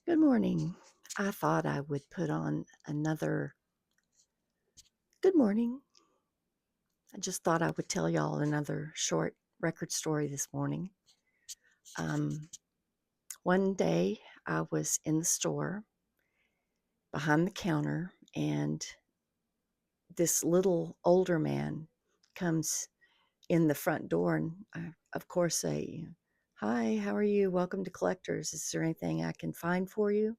Good morning. I thought I would put on another good morning. I just thought I would tell y'all another short record story this morning. Um, one day I was in the store behind the counter, and this little older man comes in the front door, and I, of course, say, "Hi, how are you? Welcome to Collectors. Is there anything I can find for you?"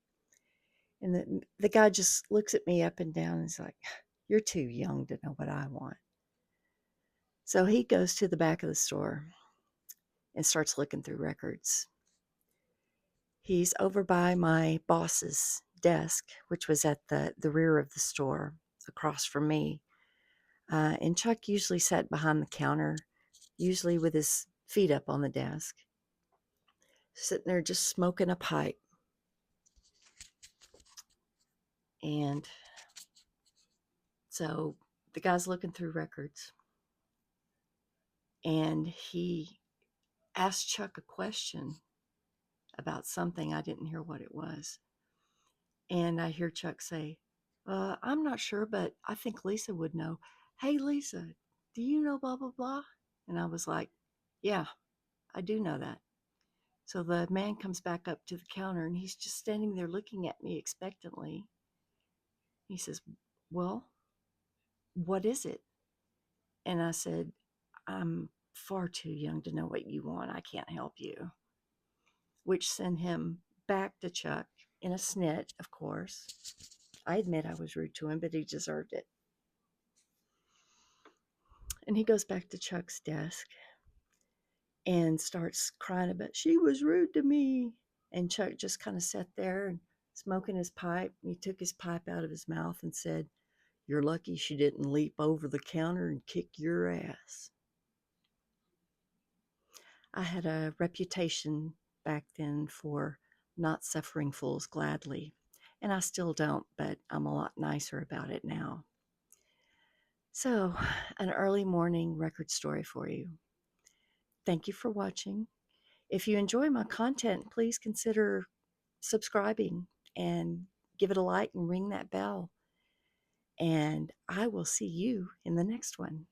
And the guy just looks at me up and down and is like, "You're too young to know what I want." So he goes to the back of the store and starts looking through records. He's over by my boss's desk, which was at the rear of the store across from me. And Chuck usually sat behind the counter, usually with his feet up on the desk, sitting there just smoking a pipe. And so the guy's looking through records, and he asked Chuck a question about something. I didn't hear what it was. And I hear Chuck say, "I'm not sure, but I think Lisa would know. Hey, Lisa, do you know blah, blah, blah?" And I was like, "Yeah, I do know that." So the man comes back up to the counter, and he's just standing there looking at me expectantly. He says, "Well, what is it?" And I said, "I'm far too young to know what you want. I can't help you," which sent him back to Chuck in a snit, of course. I admit I was rude to him, but he deserved it. And he goes back to Chuck's desk and starts crying about, "She was rude to me." And Chuck just kind of sat there and smoking his pipe. He took his pipe out of his mouth and said, "You're lucky she didn't leap over the counter and kick your ass." I had a reputation back then for not suffering fools gladly, and I still don't, but I'm a lot nicer about it now. So, an early morning record story for you. Thank you for watching. If you enjoy my content, please consider subscribing and give it a like and ring that bell. And I will see you in the next one.